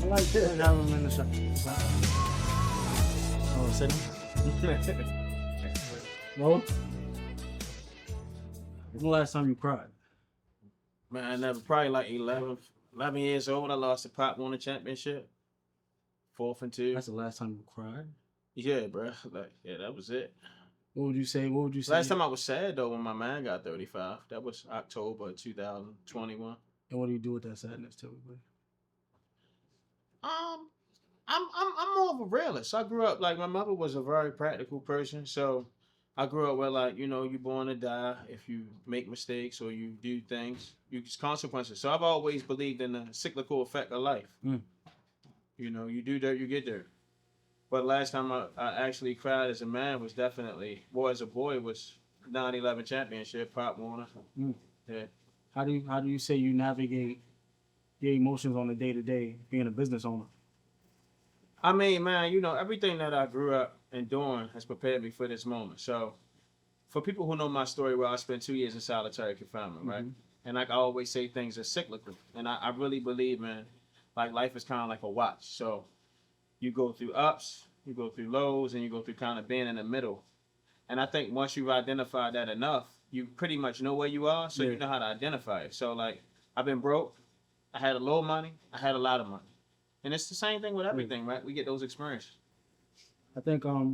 I like that. I have him in the shop. Oh, sit down. Well, when the last time you cried? Man, I never, probably like 11 years old. I lost the Pop Warner Championship. 4th and 2. That's the last time you cried? Yeah, bro. Like, yeah, that was it. What would you say? Last time I was sad though when my man got 35. That was October 2021. And what do you do with that sadness, typically? I'm more of a realist. I grew up like my mother was a very practical person, so I grew up where like you're born to die. If you make mistakes or you do things, it's consequences. So I've always believed in the cyclical effect of life. You do dirt, you get dirt. But last time I actually cried as a man was definitely, as a boy was 9/11 championship, Pop Warner. Yeah. How do you say you navigate your emotions on a day-to-day being a business owner? I mean, man, everything that I grew up and doing has prepared me for this moment. So for people who know my story, well, I spent 2 years in solitary confinement, right? And like I always say, things are cyclical. And I really believe, man, like life is kind of like a watch. So you go through ups, you go through lows, and you go through kind of being in the middle. And I think once you've identified that enough, you pretty much know where you are, so you know how to identify it. So like, I've been broke, I had a little money, I had a lot of money. And it's the same thing with everything, right? We get those experiences. I think what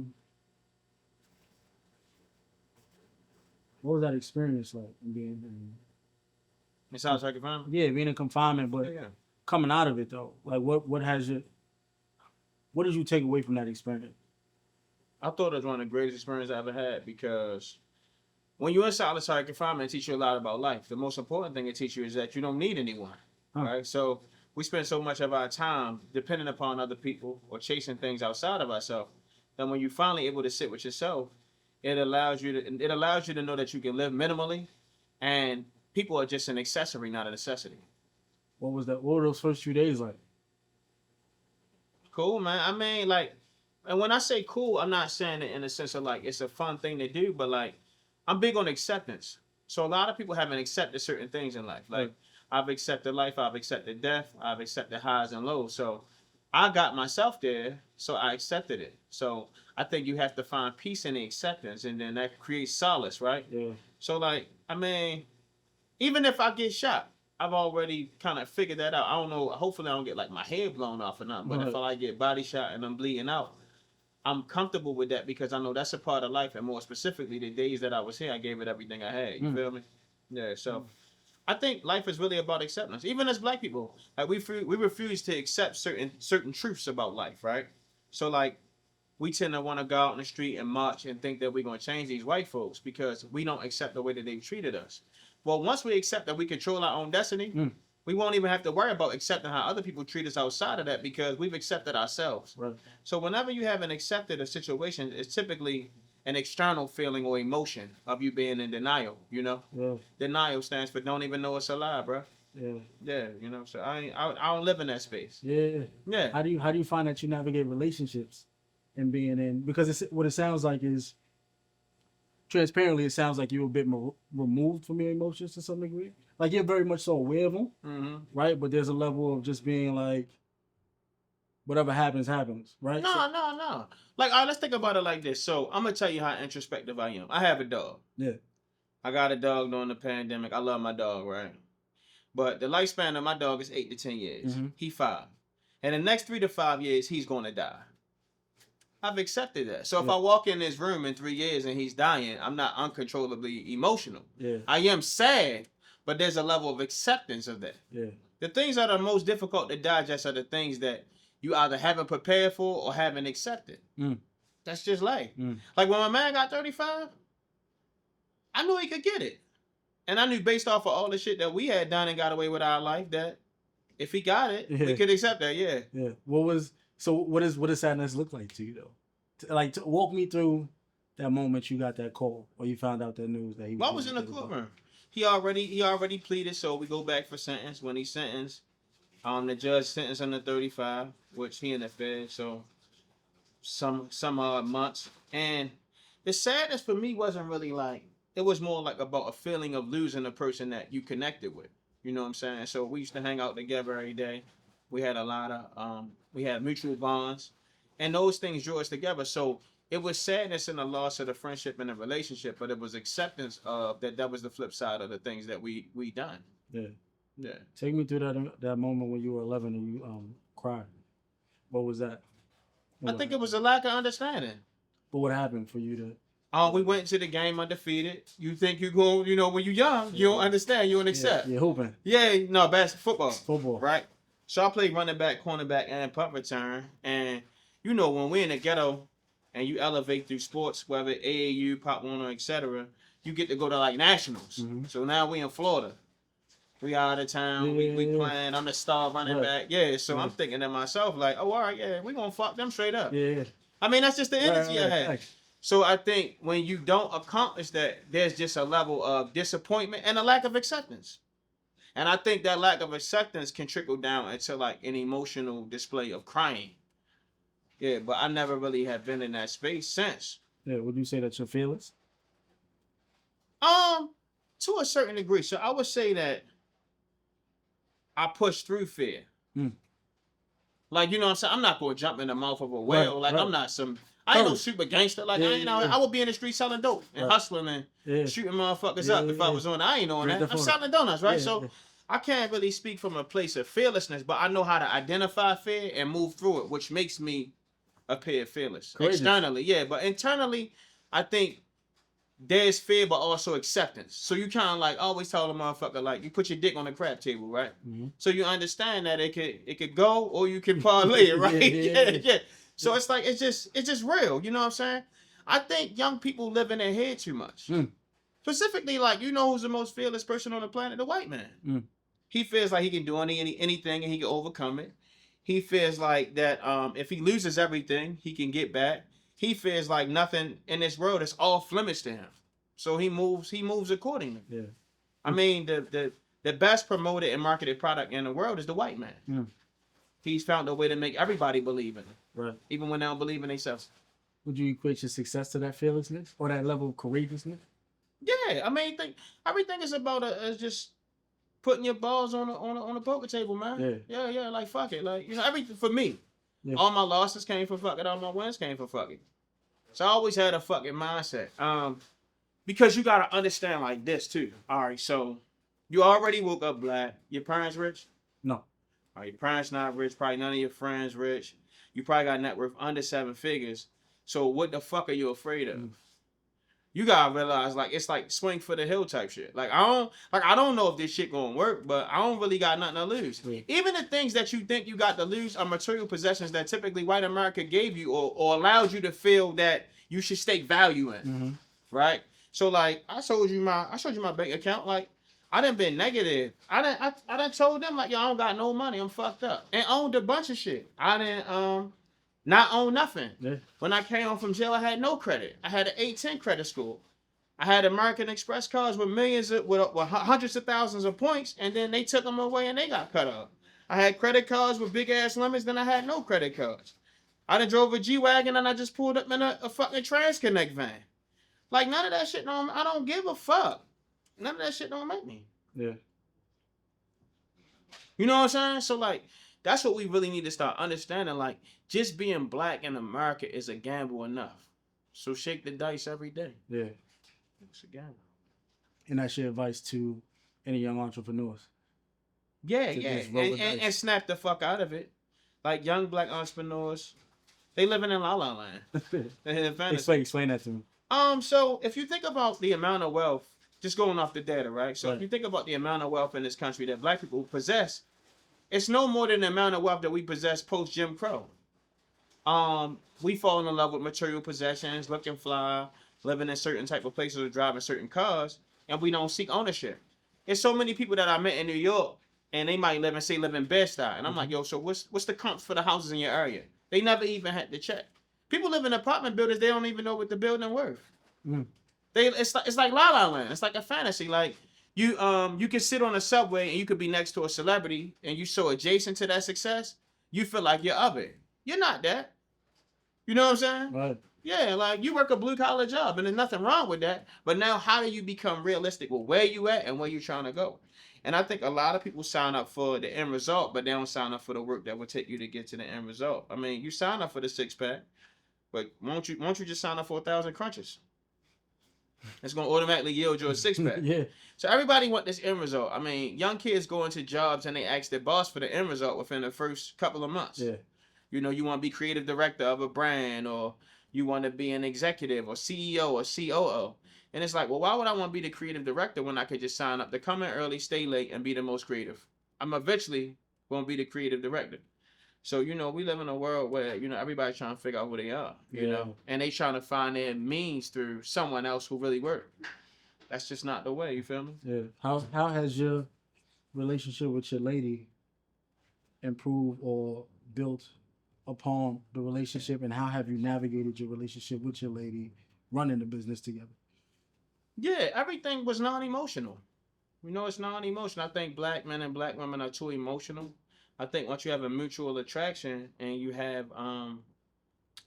was that experience like being in solitary confinement? Yeah, being in confinement, but coming out of it though, like what did you take away from that experience? I thought it was one of the greatest experiences I ever had, because when you're in solitary confinement, it teaches you a lot about life. The most important thing it teaches you is that you don't need anyone, right? So we spend so much of our time depending upon other people or chasing things outside of ourselves. And when you're finally able to sit with yourself, it allows you to know that you can live minimally, and people are just an accessory, not a necessity. What were those first few days like? Cool, man. I mean, like, and when I say cool, I'm not saying it in the sense of like it's a fun thing to do, but like I'm big on acceptance. So a lot of people haven't accepted certain things in life. Like I've accepted life, I've accepted death, I've accepted highs and lows. So I got myself there, so I accepted it. So I think you have to find peace in the acceptance, and then that creates solace, right? Yeah. So like, I mean, even if I get shot, I've already kind of figured that out. I don't know. Hopefully I don't get like my head blown off or nothing. But if I like get body shot and I'm bleeding out, I'm comfortable with that, because I know that's a part of life. And more specifically, the days that I was here, I gave it everything I had. You feel me? Yeah. So I think life is really about acceptance. Even as Black people, like we refuse to accept certain truths about life, right? So like, we tend to want to go out in the street and march and think that we're going to change these white folks because we don't accept the way that they've treated us. Well, once we accept that we control our own destiny, we won't even have to worry about accepting how other people treat us outside of that, because we've accepted ourselves. Right. So whenever you haven't accepted a situation, it's typically an external feeling or emotion of you being in denial, you know? Yeah. Denial stands for don't even know it's a lie, bro. Yeah. Yeah, you know, so I don't live in that space. Yeah. Yeah. How do you find that you navigate relationships and being in, because what it sounds like is, transparently, it sounds like you're a bit more removed from your emotions to some degree. Like you're very much so aware of them, right? But there's a level of just being like, whatever happens, right? No. Like, all right, let's think about it like this. So I'm gonna tell you how introspective I am. I have a dog. Yeah. I got a dog during the pandemic. I love my dog, right? But the lifespan of my dog is 8 to 10 years. He 5. And the next 3 to 5 years, he's gonna die. I've accepted that. So if I walk in this room in 3 years and he's dying, I'm not uncontrollably emotional. Yeah. I am sad, but there's a level of acceptance of that. Yeah. The things that are most difficult to digest are the things that you either haven't prepared for or haven't accepted. That's just life. Like when my man got 35, I knew he could get it. And I knew based off of all the shit that we had done and got away with our life that if he got it, we could accept that, yeah. Yeah. What does sadness look like to you though? Walk me through that moment you got that call or you found out that news that he was. Well, I was in the courtroom. He already pleaded, so we go back for sentence. When he sentenced, the judge sentenced him to 35, which he in the Fed, so some months. And the sadness for me wasn't really like, it was more like about a feeling of losing a person that you connected with. You know what I'm saying? So we used to hang out together every day. We had a lot of we had mutual bonds, and those things drew us together. So it was sadness in the loss of the friendship and the relationship, but it was acceptance of that was the flip side of the things that we done. Yeah. Yeah. Take me through that moment when you were 11 and you cried. What was that? I think it was a lack of understanding. But what happened for you to? We went to the game undefeated. You think you go, when you're young, you don't understand, you don't accept. Yeah, hooping. Yeah, no, football. Football. Right? So I played running back, cornerback, and punt return. And, when we're in the ghetto and you elevate through sports, whether AAU, Pop Warner, etc., you get to go to, like, nationals. Mm-hmm. So now we in Florida. We out of town. We playing. I'm the star running back. Yeah, so I'm thinking to myself, like, oh, all right, yeah, we going to fuck them straight up. Yeah. I mean, that's just the energy I had. So I think when you don't accomplish that, there's just a level of disappointment and a lack of acceptance. And I think that lack of acceptance can trickle down into like an emotional display of crying. Yeah, but I never really have been in that space since. Yeah, would you say that you're fearless? To a certain degree. So I would say that I push through fear. Like, you know what I'm saying? I'm not going to jump in the mouth of a whale. I'm not I ain't no super gangster. Like, I would be in the street selling dope and hustling and shooting motherfuckers up if I was on that. I ain't on that. I'm selling donuts, right? So I can't really speak from a place of fearlessness, but I know how to identify fear and move through it, which makes me appear fearless. Courageous. Externally, yeah. But internally, I think there's fear, but also acceptance. So you kind of like always tell a motherfucker, like, you put your dick on the crab table, right? Mm-hmm. So you understand that it could go or you can parlay it, right? Yeah. So it's like, it's just real. You know what I'm saying? I think young people live in their head too much. Specifically, like, who's the most fearless person on the planet? The white man. He feels like he can do anything and he can overcome it. He feels like that if he loses everything, he can get back. He feels like nothing in this world is all Flemish to him. So he moves accordingly. Yeah. I mean, the best promoted and marketed product in the world is the white man. He's found a way to make everybody believe in it. Right. Even when they don't believe in themselves. Would you equate your success to that fearlessness or that level of courageousness? Yeah. I mean, everything is about just putting your balls on a poker table, man. Yeah. Like, fuck it. Like, everything for me. Yeah. All my losses came from fucking. All my wins came from fucking. So I always had a fucking mindset. Because you gotta understand like this too. All right, so you already woke up black. Your parents rich? No. All right, your parents not rich. Probably none of your friends rich. You probably got net worth under 7 figures. So what the fuck are you afraid of? You gotta realize, like, it's like swing for the hill type shit. Like, I don't know if this shit gonna work, but I don't really got nothing to lose. Yeah. Even the things that you think you got to lose are material possessions that typically white America gave you or allowed you to feel that you should stake value in. Right? So, like, I showed you my bank account. Like, I done been negative. I done told them, like, yo, I don't got no money. I'm fucked up. And owned a bunch of shit. I didn't not own nothing. Yeah. When I came home from jail, I had no credit. I had an 810 credit score. I had American Express cards with with hundreds of thousands of points, and then they took them away and they got cut off. I had credit cards with big ass limits, then I had no credit cards. I done drove a G-Wagon and I just pulled up in a fucking Transconnect van. Like, none of that shit I don't give a fuck. None of that shit don't make me. Yeah. You know what I'm saying? So, like, that's what we really need to start understanding. Like, just being black in America is a gamble enough. So shake the dice every day. Yeah. It's a gamble. And that's your advice to any young entrepreneurs? Yeah. And snap the fuck out of it. Like, young black entrepreneurs, they living in La La Land. Explain that to me. So if you think about the amount of wealth, just going off the data, right? So if you think about the amount of wealth in this country that black people possess, it's no more than the amount of wealth that we possess post Jim Crow. We fall in love with material possessions, looking fly, living in certain type of places or driving certain cars, and we don't seek ownership. There's so many people that I met in New York, and they might live in Bed-Stuy, and I'm like, yo, so what's the comps for the houses in your area? They never even had to check. People live in apartment buildings, they don't even know what the building worth. It's like La La Land. It's like a fantasy. Like, you can sit on a subway and you could be next to a celebrity and you so adjacent to that success, you feel like you're of it. You're not that. You know what I'm saying? Right. Yeah, like, you work a blue collar job and there's nothing wrong with that. But now how do you become realistic with where you at and where you're trying to go? And I think a lot of people sign up for the end result, but they don't sign up for the work that will take you to get to the end result. I mean, you sign up for the 6-pack, but won't you just sign up for 1,000 crunches? It's gonna automatically yield you a 6-pack. Yeah. So everybody want this end result. I mean, young kids go into jobs and they ask their boss for the end result within the first couple of months. Yeah. You know, you want to be creative director of a brand, or you want to be an executive or CEO or COO. And it's like, well, why would I want to be the creative director when I could just sign up to come in early, stay late, and be the most creative? I'm eventually going to be the creative director. So, you know, we live in a world where, you know, everybody's trying to figure out who they are, you know, and they trying to find their means through someone else who really worked. That's just not the way, you feel me? Yeah. How has your relationship with your lady improved or built upon the relationship, and how have you navigated your relationship with your lady running the business together? Yeah, everything was non-emotional. You know, it's non-emotional. I think black men and black women are too emotional. I think once you have a mutual attraction and you have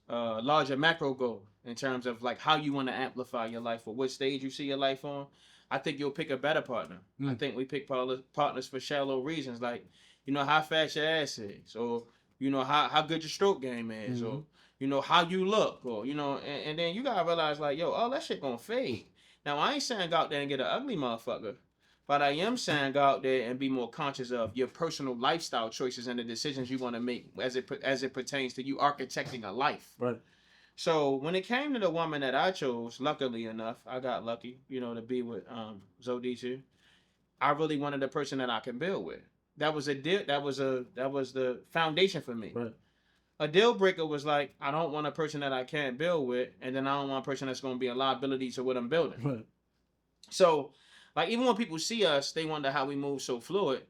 larger macro goal in terms of like how you want to amplify your life or what stage you see your life on, I think you'll pick a better partner. I think we pick partners for shallow reasons, like, you know, how fast your ass is, or, you know, how good your stroke game is, or, you know, how you look, or, you know, and then you gotta realize like, yo, all that shit gonna fade. Now, I ain't saying go out there and get an ugly motherfucker, but I am saying go out there and be more conscious of your personal lifestyle choices and the decisions you want to make as it pertains to you architecting a life. Right. So when it came to the woman that I chose, luckily enough, I got lucky, you know, to be with Zodicia. I really wanted a person that I can build with. That was the foundation for me. Right. A deal breaker was like, I don't want a person that I can't build with, and then I don't want a person that's going to be a liability to what I'm building. Right. So, like, even when people see us, they wonder how we move so fluid.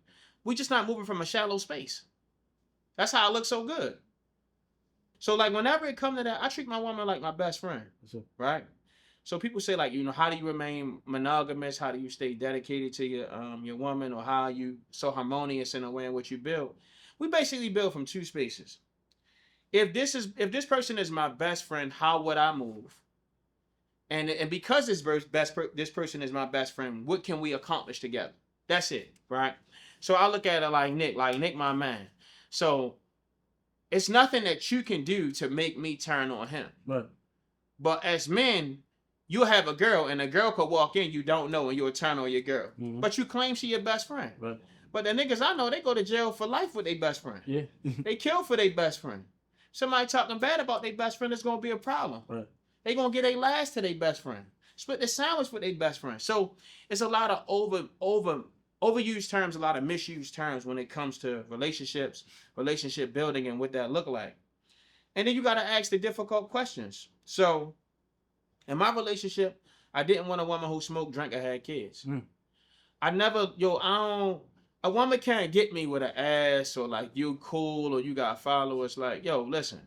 We just not moving from a shallow space. That's how I look so good. So, like, whenever it comes to that, I treat my woman like my best friend, right? So people say, like, you know, how do you remain monogamous? How do you stay dedicated to your woman, or how are you so harmonious in the way in which you build? We basically build from two spaces. If this person is my best friend, how would I move? And because this person is my best friend, what can we accomplish together? That's it, right? So I look at it like Nick, my man. So it's nothing that you can do to make me turn on him. Right. But as men, you'll have a girl, and a girl could walk in you don't know, and you'll turn on your girl. But you claim she your best friend. Right. But the niggas I know, they go to jail for life with their best friend. Yeah. They kill for their best friend. Somebody talking bad about their best friend is gonna be a problem. Right. They gonna get a last to their best friend. Split the sandwich with their best friend. So it's a lot of overused terms, a lot of misused terms when it comes to relationships, relationship building, and what that look like. And then you gotta ask the difficult questions. So in my relationship, I didn't want a woman who smoked, drank, or had kids. A woman can't get me with an ass or like you cool or you got followers. Like, yo, listen,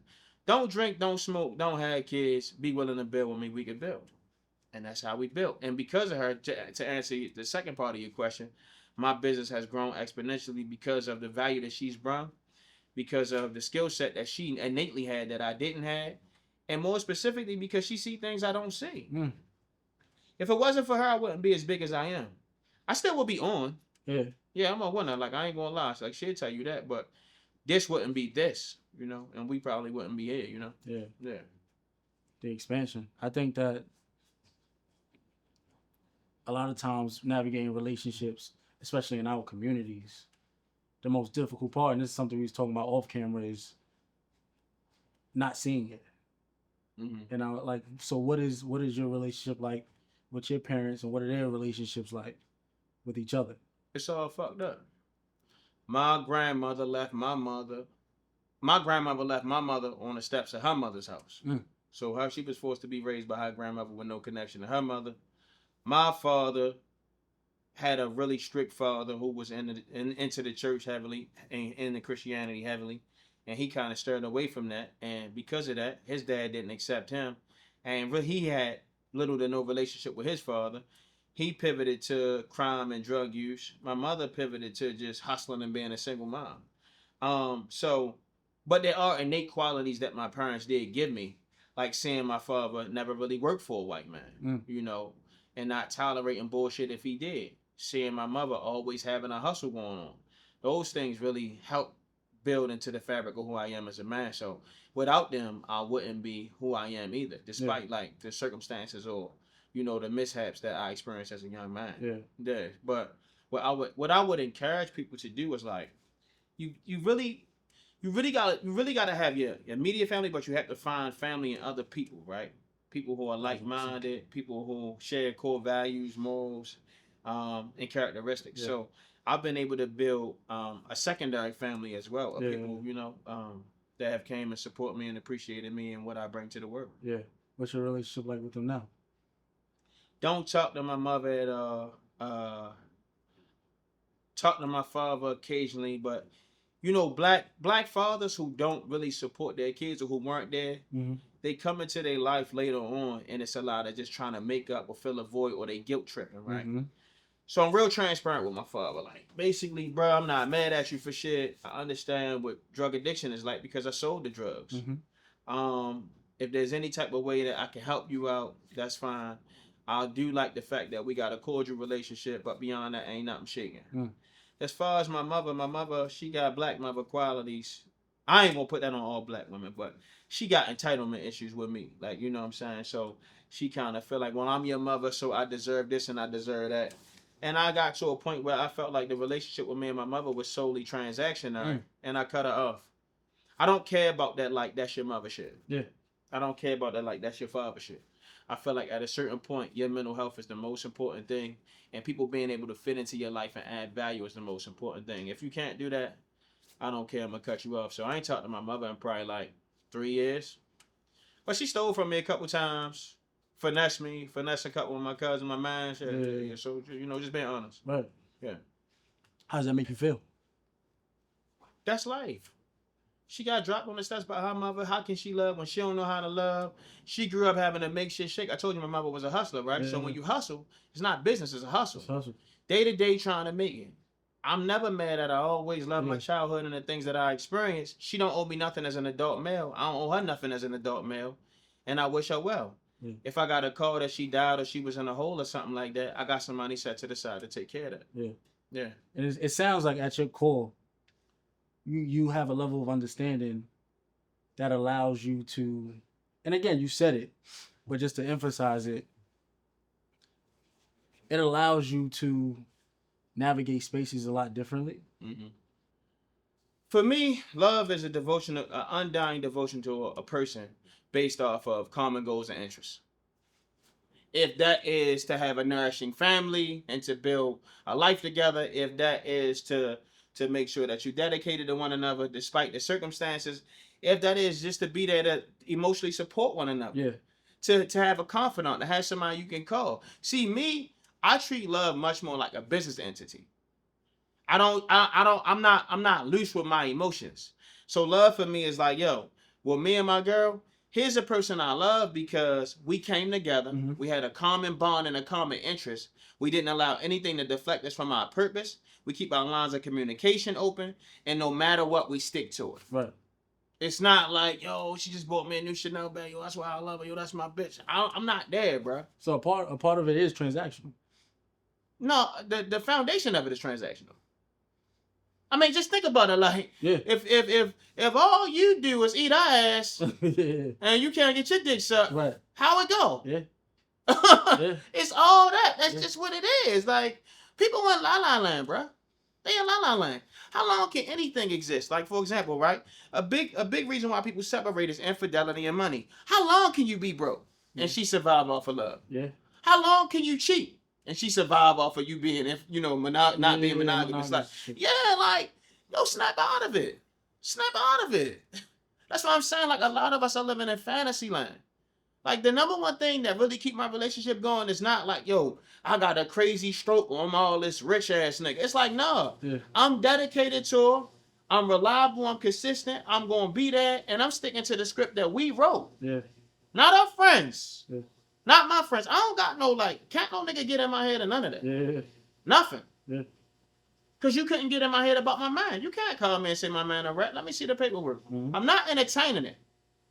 don't drink, don't smoke, don't have kids, be willing to build with me, we can build. And that's how we built. And because of her, to answer the second part of your question, my business has grown exponentially because of the value that she's brought, because of the skill set that she innately had that I didn't have, and more specifically because she see things I don't see. If it wasn't for her, I wouldn't be as big as I am. I still would be on. Yeah, I'm a winner. Like, I ain't gonna lie. Like, she'll tell you that, but this wouldn't be this, you know, and we probably wouldn't be here, you know. Yeah. The expansion. I think that a lot of times navigating relationships, especially in our communities, the most difficult part, and this is something we was talking about off camera, is not seeing it. And I like, so what is your relationship like with your parents, and what are their relationships like with each other? It's all fucked up. My grandmother left my mother. My grandmother left my mother on the steps of her mother's house. So she was forced to be raised by her grandmother with no connection to her mother. My father had a really strict father who was into the church heavily and into Christianity heavily. And he kind of stirred away from that. And because of that, his dad didn't accept him. And really, he had little to no relationship with his father. He pivoted to crime and drug use. My mother pivoted to just hustling and being a single mom. But there are innate qualities that my parents did give me, like seeing my father never really worked for a white man, you know, and not tolerating bullshit if he did. seeing my mother always having a hustle going on. Those things really help build into the fabric of who I am as a man. So without them, I wouldn't be who I am either, despite like the circumstances or the mishaps that I experienced as a young man. Yeah. But what I would encourage people to do is like you really gotta have your immediate family, but you have to find family in other people, right? People who are like-minded, people who share core values, morals, and characteristics. Yeah. So I've been able to build a secondary family as well of people, that have came and support me and appreciated me and what I bring to the world. Yeah. What's your relationship like with them now? Don't talk to my mother at all. Talk to my father occasionally, but black fathers who don't really support their kids or who weren't there, they come into their life later on, and it's a lot of just trying to make up or fill a void, or they guilt tripping, right? So I'm real transparent with my father. Like, basically, bro, I'm not mad at you for shit. I understand what drug addiction is like because I sold the drugs. If there's any type of way that I can help you out, that's fine. I do like the fact that we got a cordial relationship, but beyond that, ain't nothing shaking. As far as my mother, she got black mother qualities. I ain't gonna put that on all black women, but she got entitlement issues with me. Like, you know what I'm saying? So she kind of feel like, well, I'm your mother, so I deserve this and I deserve that. And I got to a point where I felt like the relationship with me and my mother was solely transactional, and I cut her off. I don't care about that like that's your mother shit. Yeah. I don't care about that like that's your father shit. I feel like at a certain point, your mental health is the most important thing, and people being able to fit into your life and add value is the most important thing. If you can't do that, I don't care. I'm going to cut you off. So I ain't talked to my mother in probably like 3 years. But she stole from me a couple times. Finesse a couple of my cousins, my man. Yeah. So, just being honest. Right. Yeah. How does that make you feel? That's life. She got dropped on the steps by her mother. How can she love when she don't know how to love? She grew up having to make shit shake. I told you my mother was a hustler, right? Yeah. So when you hustle, it's not business, it's a hustle. It's hustle. Day to day trying to make it. I'm never mad at her. I always love my childhood and the things that I experienced. She don't owe me nothing as an adult male. I don't owe her nothing as an adult male. And I wish her well. If I got a call that she died or she was in a hole or something like that, I got some money set to the side to take care of that. Yeah. And it sounds like at your core, you have a level of understanding that allows you to, and again, you said it, but just to emphasize it, it allows you to navigate spaces a lot differently. For me, love is an undying devotion to a person based off of common goals and interests. If that is to have a nourishing family and to build a life together, if that is to make sure that you're dedicated to one another despite the circumstances, if that is just to be there to emotionally support one another, to have a confidant, to have somebody you can call. See, me, I treat love much more like a business entity. I'm not loose with my emotions. So love for me is like, well, me and my girl, here's a person I love because we came together. We had a common bond and a common interest. We didn't allow anything to deflect us from our purpose. We keep our lines of communication open, and no matter what, we stick to it. Right. It's not like, she just bought me a new Chanel bag. That's why I love her. That's my bitch. I'm not there, bro. So a part of it is transactional. No, the foundation of it is transactional. I mean, just think about it. Like, if all you do is eat our ass and you can't get your dick sucked, right? How it go? Yeah. It's all that. That's just what it is. Like, people in La La Land, bro. They in La La Land. How long can anything exist? Like, for example, right? A big reason why people separate is infidelity and money. How long can you be broke and she survive off of love? Yeah. How long can you cheat and she survive off of you being, not being monogamous? Like, snap out of it. Snap out of it. That's what I'm saying. Like, a lot of us are living in fantasy land. Like, the number one thing that really keep my relationship going is not like, I got a crazy stroke or I'm all this rich ass nigga. It's like, no. Yeah. I'm dedicated to her. I'm reliable. I'm consistent. I'm going to be there. And I'm sticking to the script that we wrote. Yeah. Not our friends. Yeah. Not my friends. I don't got no, can't no nigga get in my head or none of that. Yeah. Nothing. Yeah. Because you couldn't get in my head about my man. You can't call me and say my man a rat. Let me see the paperwork. I'm not entertaining it.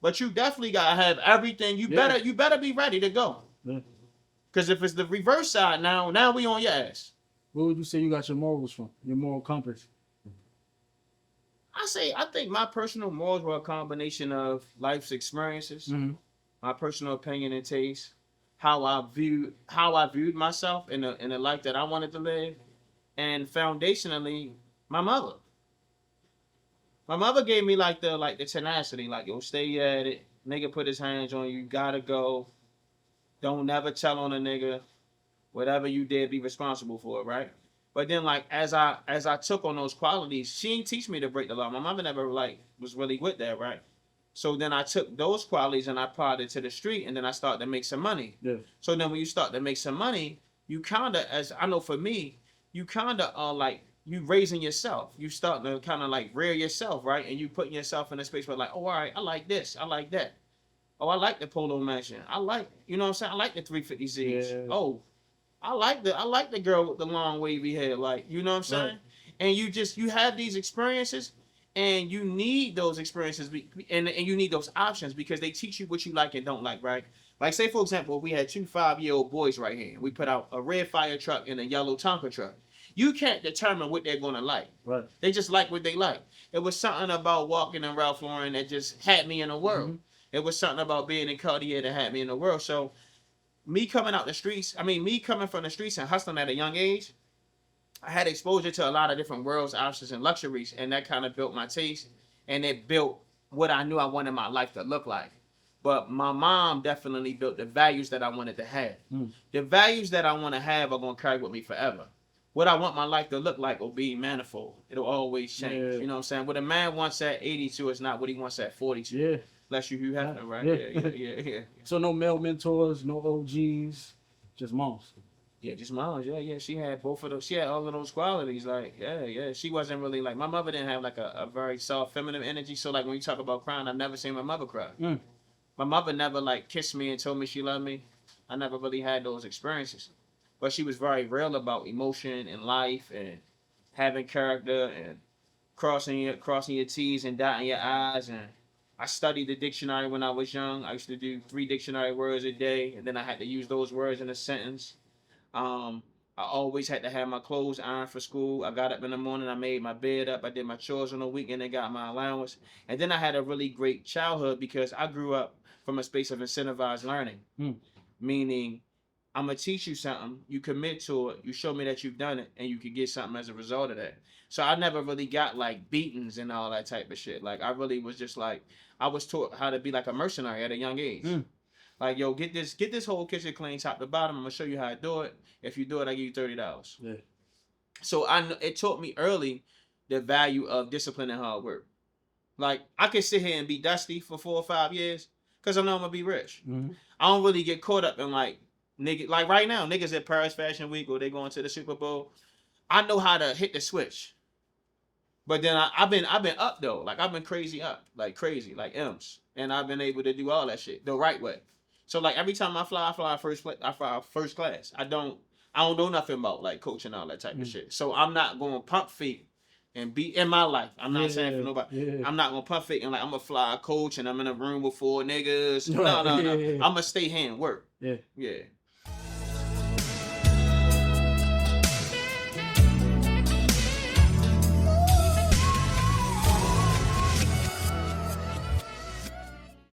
But you definitely got to have everything. You better be ready to go. Because if it's the reverse side now we on your ass. Where would you say you got your morals from? Your moral compass? I think my personal morals were a combination of life's experiences, Mm-hmm. my personal opinion and taste, how I viewed myself in the life that I wanted to live, and foundationally, my mother. My mother gave me like the tenacity, like yo, stay at it. Nigga put his hands on you, gotta go. Don't never tell on a nigga. Whatever you did, be responsible for it, right? But then like as I took on those qualities, she didn't teach me to break the law. My mother never like was really with that, right? So then I took those qualities and I applied it to the street, and then I started to make some money. Yeah. So then when you start to make some money, you kinda, as I know for me, you kinda are like you raising yourself. You starting to kind of like rear yourself, right? And you putting yourself in a space where like, oh, all right, I like this, I like that. Oh, I like the Polo Mansion. I like, you know what I'm saying? I like the 350Zs. Yeah. Oh, I like the girl with the long wavy hair, like, you know what I'm saying? Right. And you have these experiences, and you need those experiences, and you need those options because they teach you what you like and don't like, right? Like, say for example, we had 2 5-year-old boys right here. We put out a red fire truck and a yellow Tonka truck. You can't determine what they're gonna like. Right. They just like what they like. It was something about walking in Ralph Lauren that just had me in the world. Mm-hmm. It was something about being in Cartier that had me in the world. So me coming from the streets and hustling at a young age, I had exposure to a lot of different worlds, options, and luxuries, and that kind of built my taste, and it built what I knew I wanted my life to look like. But my mom definitely built the values that I wanted to have. The values that I want to have are going to carry with me forever. What I want my life to look like will be manifold. It'll always change. Yeah. You know what I'm saying? What a man wants at 82 is not what he wants at 42. Yeah. Unless you have it, right? Yeah. Yeah. So no male mentors, no OGs, just moms. Yeah, just moms. Yeah. She had both of those. She had all of those qualities. Like, yeah. She wasn't really like, my mother didn't have like a very soft feminine energy. So like when you talk about crying, I've never seen my mother cry. My mother never like kissed me and told me she loved me. I never really had those experiences. But she was very real about emotion and life and having character and crossing your T's and dotting your I's. And I studied the dictionary when I was young. I used to do 3 dictionary words a day, and then I had to use those words in a sentence. I always had to have my clothes ironed for school. I got up in the morning, I made my bed up, I did my chores on the weekend, and got my allowance. And then I had a really great childhood because I grew up from a space of incentivized learning. Meaning, I'm going to teach you something, you commit to it, you show me that you've done it, and you can get something as a result of that. So I never really got like beatings and all that type of shit. Like I really was just like, I was taught how to be like a mercenary at a young age. Like, yo, get this whole kitchen clean top to bottom. I'm gonna show you how to do it. If you do it, I give you $30. Yeah. So it taught me early the value of discipline and hard work. Like I could sit here and be dusty for 4 or 5 years because I know I'm gonna be rich. I don't really get caught up in like niggas. Like right now, niggas at Paris Fashion Week or they going to the Super Bowl. I know how to hit the switch. But then I've been up though. Like I've been crazy up, like crazy, like M's, and I've been able to do all that shit the right way. So like every time I fly first class. I don't know nothing about like coaching all that type of shit. So I'm not going to pump fake and be in my life. I'm not saying for nobody. Yeah. I'm not going to pump fake and like I'm gonna fly coach and I'm in a room with 4 niggas. No. I'm gonna stay here and work. Yeah.